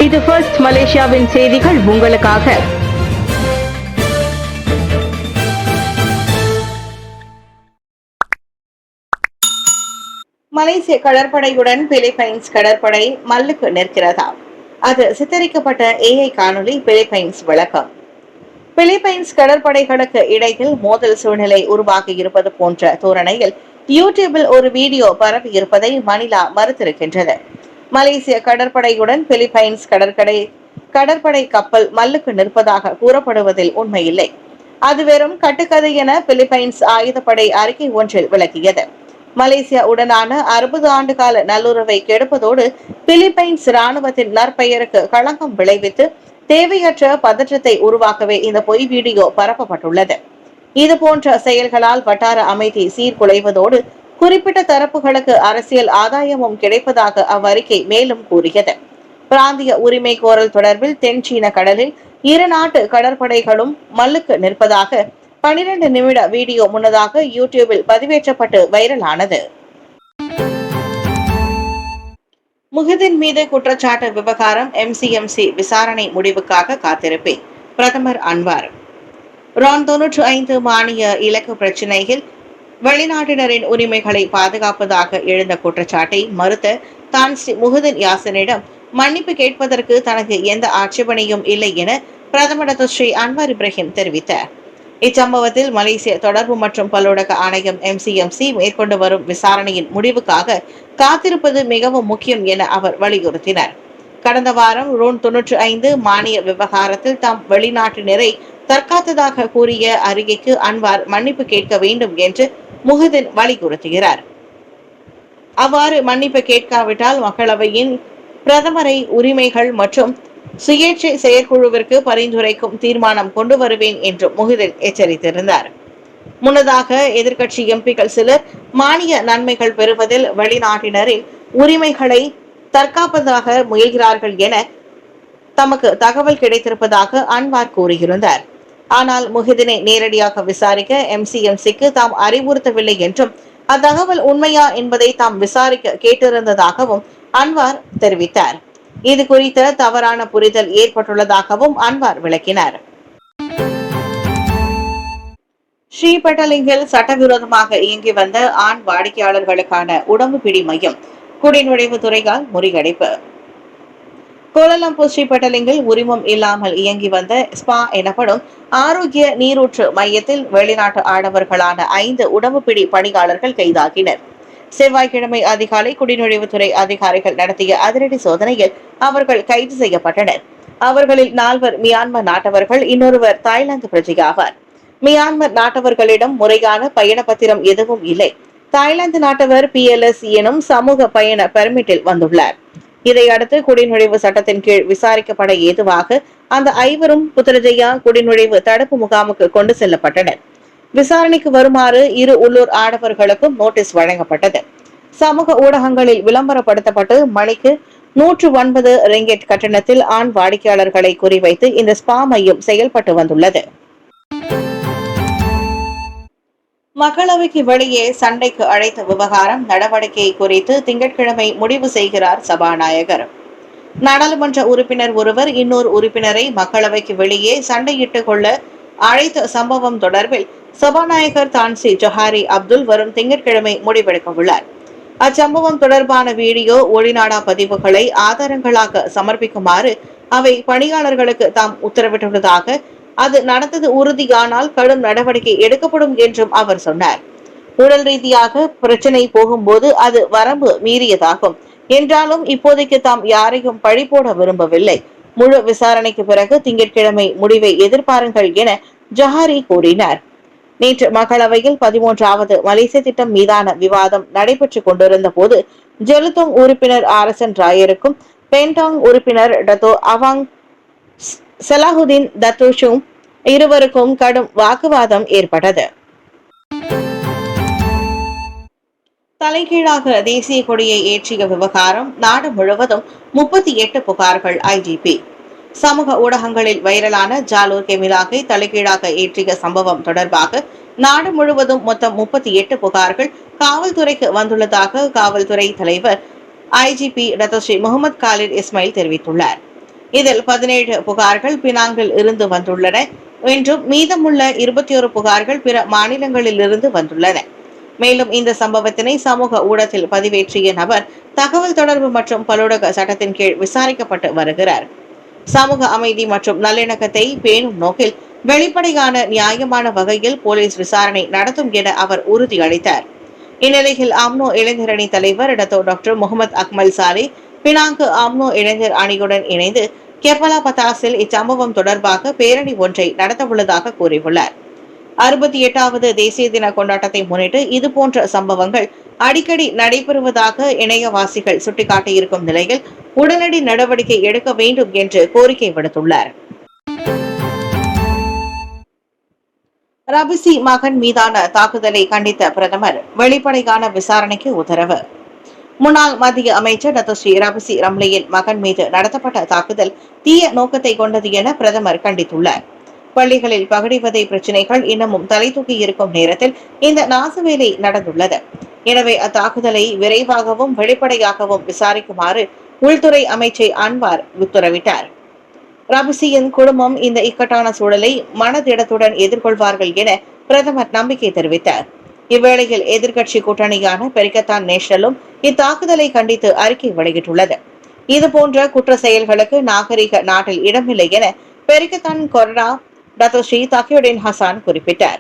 இது ஃபர்ஸ்ட் மலேசியாவின் செய்திகள் உங்களுக்காக. மலேசிய கடற்படையுடன் பிலிப்பைன்ஸ் கடற்படை மல்லுக்கு நிற்கிறதா? அது சித்தரிக்கப்பட்ட ஏஐ காணொலி பிலிப்பைன்ஸ் விளக்கம். பிலிப்பைன்ஸ் கடற்படைகளுக்கு இடையில் மோதல் சூழ்நிலை உருவாகி இருப்பது போன்ற தோரணையில் யூடியூபில் ஒரு வீடியோ பரவி இருப்பதை மணிலா மறுத்திருக்கின்றது. மலேசிய கடற்படையுடன் பிலிப்பைன்ஸ் கடற்படை கப்பல் மல்லுக்கு நிற்பதாக கூறப்படுவதில் உண்மையில்லை. அது வெறும் கட்டுக்கதை என பிலிப்பைன்ஸ் ஆயுதப்படை அறிக்கை ஒன்றில் விளக்கியது. மலேசியா உடனான 60 ஆண்டு கால நல்லுறவை கெடுப்பதோடு பிலிப்பைன்ஸ் ராணுவத்தின் நற்பெயருக்கு களங்கம் விளைவித்து தேவையற்ற பதற்றத்தை உருவாக்கவே இந்த பொய் வீடியோ பரப்பப்பட்டுள்ளது. இதுபோன்ற செயல்களால் வட்டார அமைதி சீர்குலைவதோடு குறிப்பிட்ட தரப்புகளுக்கு அரசியல் ஆதாயமும் கிடைப்பதாக அவ்வறிக்கை மேலும் கூறியது. பிராந்திய உரிமை கோரல் தொடர்பில் தென் சீன கடலில் இரு நாட்டு கடற்படைகளும் மல்லுக்கு நிற்பதாக 12 நிமிட வீடியோ முன்னதாக யூடியூபில் பதிவேற்றப்பட்டு வைரலானது. முஹிதின் மீது குற்றச்சாட்டு விவகாரம் MCMC விசாரணை முடிவுக்காக காத்திருப்பேன். பிரதமர் அன்வார். ரான் 95 மானிய இலக்கு பிரச்சினையில் வெளிநாட்டினரின் உரிமைகளை பாதுகாப்பதாக எழுந்த குற்றச்சாட்டை மறுத்த தான் ஸ்ரீ முஹிதின் யாசினிடம் மன்னிப்பு கேட்பதற்கு தனக்கு எந்த ஆட்சேபனையும் இல்லை என பிரதமர் ஸ்ரீ அன்வார் இப்ராஹிம் தெரிவித்தார். இச்சம்பவத்தில் மலேசிய தொடர்பு மற்றும் பல்லூடக ஆணையம் MCMC மேற்கொண்டு வரும் விசாரணையின் முடிவுக்காக காத்திருப்பது மிகவும் முக்கியம் என அவர் வலியுறுத்தினார். கடந்த வாரம் ரூன் 95 மானிய விவகாரத்தில் தாம் வெளிநாட்டினரை தற்காத்ததாக கூறிய அறிக்கைக்கு அன்வார் மன்னிப்பு கேட்க வேண்டும் என்று முஹிதின் வலியுறுத்துகிறார். அவ்வாறு மன்னிப்பு கேட்காவிட்டால் மக்களவையின் பிரதமரை உரிமைகள் மற்றும் சுயேட்சை செயற்குழுவிற்கு பரிந்துரைக்கும் தீர்மானம் கொண்டு வருவேன் என்று முஹிதின் எச்சரித்திருந்தார். முன்னதாக எதிர்க்கட்சி எம்பிக்கள் சிலர் மானிய நன்மைகள் பெறுவதில் வெளிநாட்டினரின் உரிமைகளை தற்காப்பதாக முயல்கிறார்கள் என தமக்கு தகவல் கிடைத்திருப்பதாக அன்வார் கூறியிருந்தார். ஆனால் முஹிதினை நேரடியாக விசாரிக்க MCMCக்கு தாம் அறிவுறுத்தவில்லை என்றும் அத்தகவல் உண்மையா என்பதை தாம் விசாரிக்க கேட்டிருந்ததாகவும் அன்வார் தெரிவித்தார். இது குறித்த தவறான புரிதல் ஏற்பட்டுள்ளதாகவும் அன்வார் விளக்கினார். ஸ்ரீபெட்டலிங்கில் சட்டவிரோதமாக இயங்கி வந்த ஆண் வாடிக்கையாளர்களுக்கான உடம்பு பிடி மையம் குடிநுழைவு துறையால் முறியடிப்பு. கோலாலம்பூர் ஸ்ரீபெட்டலிங்கில் உரிமம் இல்லாமல் இயங்கி வந்த ஸ்பா எனப்படும் ஆரோக்கிய நீரூற்று மையத்தில் வெளிநாட்டு ஆடவர்களான 5 உடம்புபிடி பணியாளர்கள் கைதாகினர். செவ்வாய்க்கிழமை அதிகாலை குடிநுழைவுத்துறை அதிகாரிகள் நடத்திய அதிரடி சோதனையில் அவர்கள் கைது செய்யப்பட்டனர். அவர்களில் 4 மியான்மர் நாட்டவர்கள், இன்னொருவர் தாய்லாந்து பிரஜையாவார். மியான்மர் நாட்டவர்களிடம் முறையான பயண பத்திரம் எதுவும் இல்லை. தாய்லாந்து நாட்டவர் PLS எனும் சமூக பயண பெர்மிட்டில் வந்துள்ளார். இதையடுத்து குடிநுழைவு சட்டத்தின் கீழ் விசாரிக்கப்பட ஏதுவாக அந்த 5வரும் புத்ரஜயா குடிநுழைவு தடுப்பு முகாமுக்கு கொண்டு செல்லப்பட்டனர். விசாரணைக்கு வருமாறு 2 உள்ளூர் ஆடவர்களுக்கும் நோட்டீஸ் வழங்கப்பட்டது. சமூக ஊடகங்களில் விளம்பரப்படுத்தப்பட்டு மணிக்கு 109 ரிங்கெட் கட்டணத்தில் ஆண் வாடிக்கையாளர்களை குறிவைத்து இந்த ஸ்பா மையம் செயல்பட்டு வந்துள்ளது. மக்களவைக்கு வெளியே சண்டைக்கு அழைத்த விவகாரம் நடவடிக்கை குறித்து திங்கட்கிழமை முடிவு செய்கிறார் சபாநாயகர். நாடாளுமன்ற உறுப்பினர் ஒருவர் இன்னொரு உறுப்பினரை மக்களவைக்கு வெளியே சண்டையிட்டுக் கொள்ள அழைத்த சம்பவம் தொடர்பில் சபாநாயகர் தான்சி ஜொஹாரி அப்துல் வரும் திங்கட்கிழமை முடிவெடுக்க உள்ளார். அச்சம்பவம் தொடர்பான வீடியோ ஒளிநாடா பதிவுகளை ஆதாரங்களாக சமர்ப்பிக்குமாறு அவை பணியாளர்களுக்கு தாம் உத்தரவிட்டுள்ளதாக, அது நடந்தது உறுதியானால் கடும் நடவடிக்கை எடுக்கப்படும் என்றும் அவர் சொன்னார். உடல் ரீதியாக பிரச்சனை போகும்போது அது வரம்பு மீறியதாகும் என்றாலும் இப்போதைக்கு தாம் யாரையும் பழி போட விரும்பவில்லை. முழு விசாரணைக்கு பிறகு திங்கட்கிழமை முடிவை எதிர்பாருங்கள் என ஜொஹாரி கூறினார். நேற்று மக்களவையில் 13வது மலேசிய திட்டம் மீதான விவாதம் நடைபெற்றுக் கொண்டிருந்த போது ஜெலுத்தோங் உறுப்பினர் RSN ராயருக்கும் பென்டாங் உறுப்பினர் டத்தோ அவாங் சலாஹுதீன் தத்தோஷும் இருவருக்கும் கடும் வாக்குவாதம் ஏற்பட்டது. தலைகீழாக தேசிய கொடியை ஏற்றிய விவகாரம் நாடு முழுவதும் 38 புகார்கள். IGP. சமூக ஊடகங்களில் வைரலான ஜாலூர் கெமிலாகை தலைகீழாக ஏற்றிய சம்பவம் தொடர்பாக நாடு முழுவதும் மொத்தம் 38 புகார்கள் காவல்துறைக்கு வந்துள்ளதாக காவல்துறை தலைவர் IGP Datuk Seri Mohamed Khalid Ismail தெரிவித்துள்ளார். இதில் 17 புகார்கள் பினாங்கில் இருந்து வந்துள்ளன என்றும் மீதமுள்ள 21 புகார்கள் பிற மாநிலங்களில் இருந்து வந்துள்ளன. மேலும் இந்த சம்பவத்தினை சமூக ஊடகத்தில் பதிவேற்றிய நபர் தகவல் தொடர்பு மற்றும் பலூடக சட்டத்தின் கீழ் விசாரிக்கப்பட்டு வருகிறார். சமூக அமைதி மற்றும் நல்லிணக்கத்தை பேணும் நோக்கில் வெளிப்படையான நியாயமான வகையில் போலீஸ் விசாரணை நடத்தும் என அவர் உறுதியளித்தார். இந்நிலையில் அம்னோ இளைஞரணி தலைவர் டாக்டர் முகமது அக்மல் சாலே பினாங்கு அம்னோ இளைஞர் அணியுடன் இணைந்து கெப்பலா பத்தாஸில் இச்சம்பவம் தொடர்பாக பேரணி ஒன்றை நடத்தவுள்ளதாக கூறியுள்ளார். 68வது தேசிய தின கொண்டாட்டத்தை முன்னிட்டு இதுபோன்ற சம்பவங்கள் அடிக்கடி நடைபெறுவதாக இணையவாசிகள் சுட்டிக்காட்டியிருக்கும் நிலையில் உடனடி நடவடிக்கை எடுக்க வேண்டும் என்று கோரிக்கை விடுத்துள்ளார். ரபிசி மகன் மீதான தாக்குதலை கண்டித்த பிரதமர் வெளிப்படையான விசாரணைக்கு உத்தரவு. முன்னாள் மத்திய அமைச்சர் டத்தோஸ்ரீ ரபிசி ரம்லியின் மகன் மீது நடத்தப்பட்ட தாக்குதல் தீய நோக்கத்தை கொண்டது என பிரதமர் கண்டித்துள்ளார். பள்ளிகளில் பகடிவதை பிரச்சினைகள் இன்னமும் தலை தூக்கி இருக்கும் நேரத்தில் இந்த நாசவேலை நடந்துள்ளது. எனவே அத்தாக்குதலை விரைவாகவும் வெளிப்படையாகவும் விசாரிக்குமாறு உள்துறை அமைச்சர் அன்வார் உத்தரவிட்டார். ரபிசியின் குடும்பம் இந்த இக்கட்டான சூழலை மனதிடத்துடன் எதிர்கொள்வார்கள் என பிரதமர் நம்பிக்கை தெரிவித்தார். இவ்வேளையில் எதிர்க்கட்சி கூட்டணியான பெரிக்கத்தான் நேஷனலும் இத்தாக்குதலை கண்டித்து அறிக்கை வெளியிட்டுள்ளது. இதுபோன்ற குற்ற செயல்களுக்கு நாகரிக நாட்டில் இடமில்லை என பெரிக்கத்தான் கொறடா டத்தோஸ்ரீ தகியுடின் ஹசான் குறிப்பிட்டார்.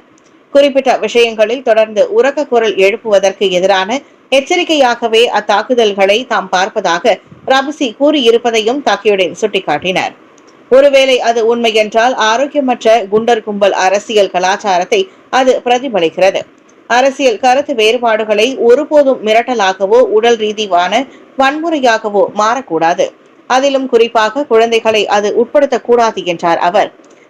குறிப்பிட்ட விஷயங்களில் தொடர்ந்து உரக்க குரல் எழுப்புவதற்கு எதிரான எச்சரிக்கையாகவே அத்தாக்குதல்களை தாம் பார்ப்பதாக ரபிசி கூறியிருப்பதையும் தகியுடின் சுட்டிக்காட்டினார். ஒருவேளை அது உண்மை என்றால் ஆரோக்கியமற்ற குண்டர் கும்பல் அரசியல் கலாச்சாரத்தை அது பிரதிபலிக்கிறது. அரசியல் கருத்து வேறுபாடுகளை ஒருபோதும் மிரட்டலாகவோ உடல் ரீதியான வன்முறையாகவோ மாறக்கூடாது. அதிலும் குறிப்பாக குழந்தைகளை அது உட்படுத்தக்கூடாது என்றார் அவர்.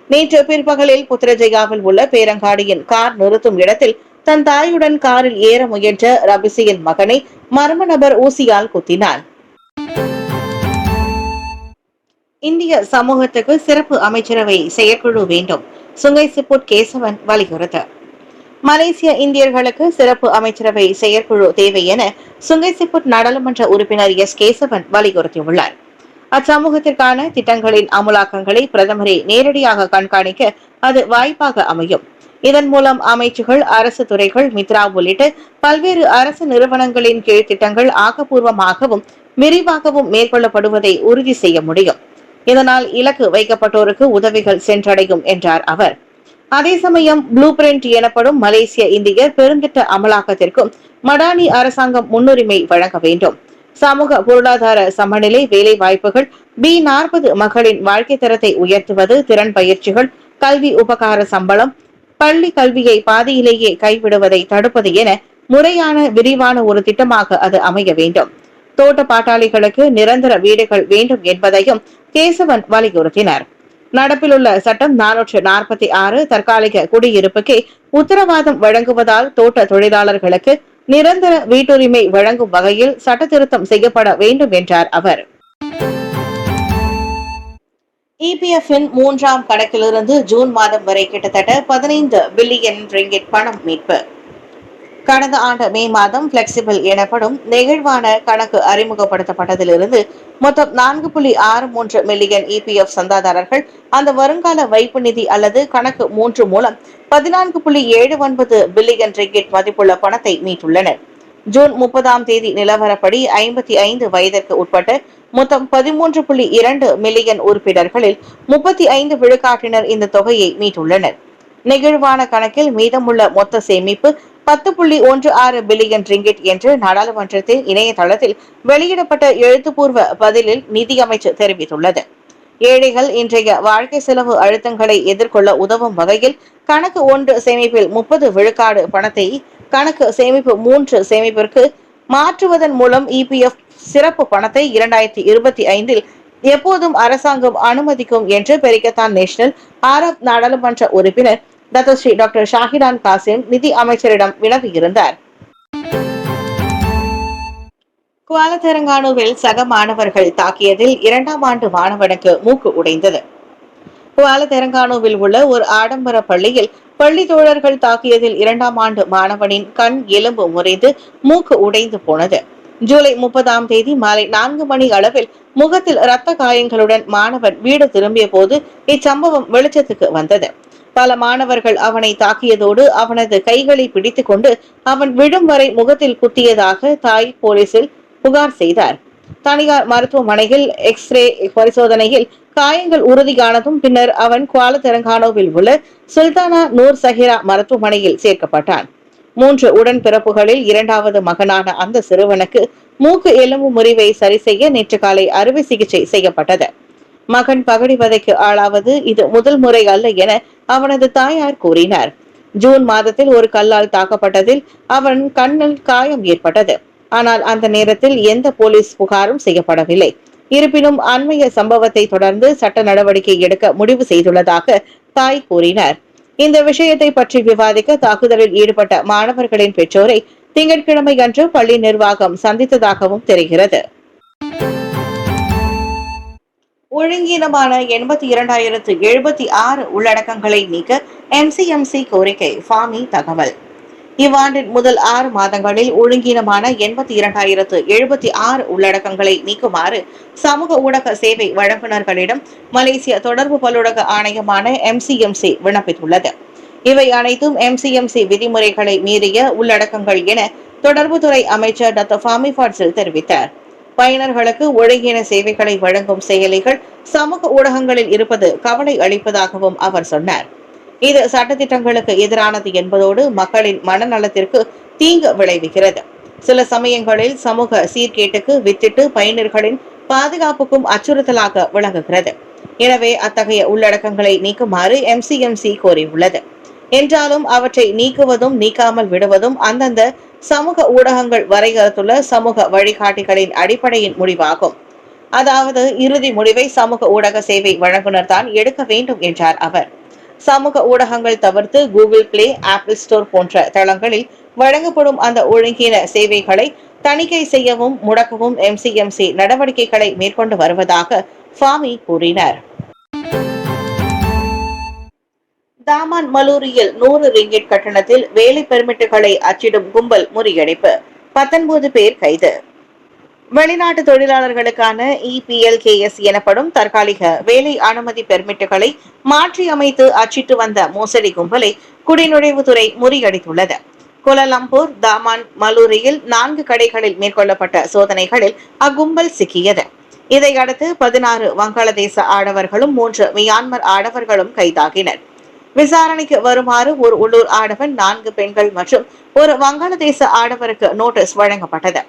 நேற்று பிற்பகலில் புத்திரஜயாவில் உள்ள பேரங்காடியின் கார் நிறுத்தும் இடத்தில் தன் தாயுடன் காரில் ஏற முயன்ற ரபிசியின் மகனை மர்ம நபர் ஊசியால் குத்தினார். இந்திய சமூகத்துக்கு சிறப்பு அமைச்சரவை செயற்குழு வேண்டும், சுங்கை சிப்புட் கேசவன் வலியுறுத்து. மலேசிய இந்தியர்களுக்கு சிறப்பு அமைச்சரவை செயற்குழு தேவை என சுங்கை சிப்புட் நாடாளுமன்ற உறுப்பினர் கேசவன் வலியுறுத்தியுள்ளார். அச்சமூகத்திற்கான திட்டங்களின் அமுலாக்கங்களை பிரதமரே நேரடியாக கண்காணிக்க அது வாய்ப்பாக அமையும். இதன் மூலம் அமைச்சுகள், அரசு துறைகள், மித்ரா உள்ளிட்ட பல்வேறு அரசு நிறுவனங்களின் கீழ் திட்டங்கள் ஆக்கப்பூர்வமாகவும் விரிவாகவும் மேற்கொள்ளப்படுவதை உறுதி செய்ய முடியும். இதனால் இலக்கு வைக்கப்பட்டோருக்கு உதவிகள் சென்றடையும் என்றார் அவர். அதே சமயம் ப்ளூ பிரிண்ட் எனப்படும் மலேசிய இந்தியர் பெருந்திட்ட அமலாக்கத்திற்கும் மடானி அரசாங்கம் முன்னுரிமை வழங்க வேண்டும். சமூக பொருளாதார சமநிலை, வேலை வாய்ப்புகள், B40 மக்களின் வாழ்க்கை தரத்தை உயர்த்துவது, திறன் பயிற்சிகள், கல்வி உபகார சம்பளம், பள்ளி கல்வியை பாதியிலேயே கைவிடுவதை தடுப்பது என முறையான விரிவான ஒரு திட்டமாக அது அமைய வேண்டும். தோட்ட பாட்டாளிகளுக்கு நிரந்தர வீடுகள் வேண்டும் என்பதையும் கேசவன் வலியுறுத்தினார். நடப்பில் உள்ள சட்டம் 446 தற்காலிக குடியிருப்புக்கே உத்தரவாதம் வழங்குவதால் தோட்ட தொழிலாளர்களுக்கு நிரந்தர வீட்டுரிமை வழங்கும் வகையில் சட்ட திருத்தம் செய்யப்பட வேண்டும் என்றார் அவர். EPF-இன் 3ஆம் கணக்கிலிருந்து ஜூன் மாதம் வரை கிட்டத்தட்ட 15 பில்லியன் ரிங்கிட் பணம் மீட்பு. கடந்த ஆண்டு மே மாதம் பிளெக்சிபிள் எனப்படும் நெகிழ்வான கணக்கு அறிமுகப்படுத்தப்பட்டதிலிருந்து மொத்தம் 4.63 மில்லியன் EPF சந்தாதாரர்கள் அந்த வருங்கால வைப்பு நிதி அல்லது கணக்கு 3 மூலம் 14.79 பில்லியன் ரிங்கிட் மதிப்புள்ள பணத்தை மீட்டுள்ளனர். ஜூன் 30ஆம் தேதி நிலவரப்படி 55 வயதிற்கு உட்பட்ட மொத்தம் 13.2 மில்லியன் உறுப்பினர்களில் 35 விழுக்காட்டினர் இந்த தொகையை மீட்டுள்ளனர். நெகிழ்வான கணக்கில் மீதமுள்ள மொத்த சேமிப்பு 10.16 பில்லியன் ரிங்கிட் என்று நாடாளுமன்றத்தின் இணையதளத்தில் வெளியிடப்பட்ட எழுத்துப்பூர்வ பதிலில் நிதியமைச்சர் தெரிவித்துள்ளது. ஏழைகள் இன்றைய வாழ்க்கை செலவு அழுத்தங்களை எதிர்கொள்ள உதவும் வகையில் கணக்கு 1 சேமிப்பில் 30 விழுக்காடு பணத்தை கணக்கு சேமிப்பு 3 சேமிப்பிற்கு மாற்றுவதன் மூலம் EPF சிறப்பு பணத்தை 2025இல் எப்போதும் அரசாங்கம் அனுமதிக்கும் என்று பெரிக்கத்தான் நேஷனல் அரப் நாடாளுமன்ற உறுப்பினர் டத்தோஸ்ரீ டாக்டர் ஷாஹிடான் காசிம் நிதி அமைச்சரிடம் வினவியிருந்தார். குவால தெலங்கானாவில் சக மாணவர்கள் தாக்கியதில் 2ஆம் ஆண்டு மாணவனுக்கு மூக்கு உடைந்தது. குவால தெலங்கானாவில் உள்ள ஒரு ஆடம்பர பள்ளியில் பள்ளி தோழர்கள் தாக்கியதில் 2ஆம் ஆண்டு மாணவனின் கண் எலும்பு முறிந்து மூக்கு உடைந்து போனது. ஜூலை 30ஆம் தேதி மாலை 4 மணி அளவில் முகத்தில் இரத்த காயங்களுடன் மாணவன் வீடு திரும்பிய போது இச்சம்பவம் வெளிச்சத்துக்கு வந்தது. பல மாணவர்கள் அவனை தாக்கியதோடு அவனது கைகளை பிடித்துக் கொண்டு அவன் விழும் வரை முகத்தில் குத்தியதாக தாய் போலீசில் புகார் செய்தார். தனியார் மருத்துவமனையில் எக்ஸ்ரே பரிசோதனையில் காயங்கள் உறுதியானதும் பின்னர் அவன் குவால தெலங்கானாவில் உள்ள சுல்தானா நூர் சஹிரா மருத்துவமனையில் சேர்க்கப்பட்டான். 3 உடன்பிறப்புகளில் 2வது மகனான அந்த சிறுவனுக்கு மூக்கு எலும்பு முறிவை சரி செய்ய நேற்று காலை அறுவை சிகிச்சை செய்யப்பட்டது. மகன் பகடிவதைக்கு ஆளாவது இது முதல் முறை அல்ல என அவனது தாயார் கூறினார். ஜூன் மாதத்தில் ஒரு கல்லால் தாக்கப்பட்டதில் அவன் கண்ணில் காயம் ஏற்பட்டது. ஆனால் அந்த நேரத்தில் எந்த போலீஸ் புகாரும் செய்யப்படவில்லை. இருப்பினும் அண்மைய சம்பவத்தை தொடர்ந்து சட்ட நடவடிக்கை எடுக்க முடிவு செய்துள்ளதாக தாய் கூறினார். இந்த விஷயத்தை பற்றி விவாதிக்க தாக்குதலில் ஈடுபட்ட மாணவர்களின் பெற்றோரை திங்கட்கிழமை அன்று பள்ளி நிர்வாகம் சந்தித்ததாகவும் தெரிகிறது. ஒழுங்கீனமான 82,076 உள்ளடக்கங்களை நீக்க MCMC கோரிக்கை ஃபாமி தகவல். இவ்வாண்டின் முதல் 6 மாதங்களில் ஒழுங்கீனமான 82,076 உள்ளடக்கங்களை நீக்குமாறு சமூக ஊடக சேவை வழங்குநர்களிடம் மலேசிய தொடர்பு பல்லுலக ஆணையமான MCMC விண்ணப்பித்துள்ளது. இவை அனைத்தும் MCMC விதிமுறைகளை மீறிய உள்ளடக்கங்கள் என தொடர்புத்துறை அமைச்சர் டாக்டர் ஃபாமி ஃபாட்சில் தெரிவித்தார். பயனர்களுக்கு ஒழுங்கீன சேவைகளை வழங்கும் செயலிகள் சமூக ஊடகங்களில் இருப்பது கவலை அளிப்பதாகவும் அவர் சொன்னார். இது சட்டத்திட்டங்களுக்கு எதிரானது என்பதோடு மக்களின் மனநலத்திற்கு தீங்கு விளைவிக்கிறது. சில சமயங்களில் சமூக சீர்கேட்டுக்கு வித்திட்டு பயனர்களின் பாதுகாப்புக்கும் அச்சுறுத்தலாக விளங்குகிறது. எனவே அத்தகைய உள்ளடக்கங்களை நீக்குமாறு MCMC கோரியுள்ளது. என்றாலும் அவற்றை நீக்குவதும் நீக்காமல் விடுவதும் அந்தந்த சமூக ஊடகங்கள் வரையறுத்துள்ள சமூக வழிகாட்டிகளின் அடிப்படையின் முடிவாகும். அதாவது இறுதி முடிவை சமூக ஊடக சேவை வழங்குனர் தான் எடுக்க வேண்டும் என்றார் அவர். சமூக ஊடகங்கள் தவிர்த்து கூகுள் பிளே, ஆப்பிள் ஸ்டோர் போன்ற தளங்களில் வழங்கப்படும் அந்த ஒழுங்கீன சேவைகளை தணிக்கை செய்யவும் முடக்கவும் MCMC நடவடிக்கைகளை மேற்கொண்டு வருவதாக ஃபாமி கூறினார். தாமான் மலூரியில் 100 ரிங்கிட் கட்டணத்தில் வேலை பெர்மிட்டுகளை அச்சிடும் கும்பல் முறியடிப்பு, 19 பேர் கைது. வெளிநாட்டு தொழிலாளர்களுக்கான EPLKS எனப்படும் தற்காலிக வேலை அனுமதி பெர்மிட்டுகளை மாற்றி அமைத்து அச்சிட்டு வந்த மோசடி கும்பலை குடிநுழைவுத்துறை முறியடித்துள்ளது. கோலாலம்பூர், தாமான், மலூரியில் 4 கடைகளில் மேற்கொள்ளப்பட்ட சோதனைகளில் அக்கும்பல் சிக்கியது. இதையடுத்து 16 வங்காளதேச ஆடவர்களும் 3 மியான்மர் ஆடவர்களும் கைதாகினர். விசாரணைக்கு வருமாறு ஒரு உள்ளூர் ஆடவன், 4 பெண்கள் மற்றும் ஒரு வங்காளதேச ஆடவருக்கு நோட்டீஸ் வழங்கப்பட்டது.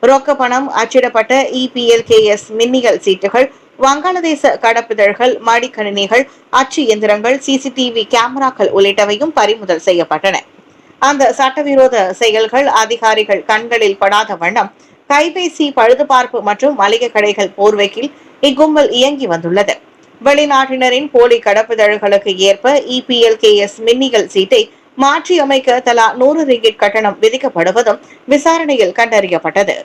ரொக்க பணம், அச்சிடப்பட்ட EPLKS மின்னியல் சீட்டுகள், வங்காளதேச கடப்பிதழ்கள், மடிக்கணினிகள், அச்சு இயந்திரங்கள், CCTV கேமராக்கள் உள்ளிட்டவையும் பறிமுதல் செய்யப்பட்டன. அந்த சட்டவிரோத செயல்கள் அதிகாரிகள் கண்களில் படாத வண்ணம் கைபேசி பழுதுபார்ப்பு மற்றும் மளிகை கடைகள் போர்வைக்கில் இக்கும்பல் இயங்கி வந்துள்ளது. வெளிநாட்டினரின் போலி கடப்பிதழ்களுக்கு ஏற்ப EPLKS மின்னியல் சீட்டை மாற்றி அமைக்க தலா 100 ரிங்கிட் கட்டணம் விதிக்கப்படுவதும் விசாரணையில் கண்டறியப்பட்டது.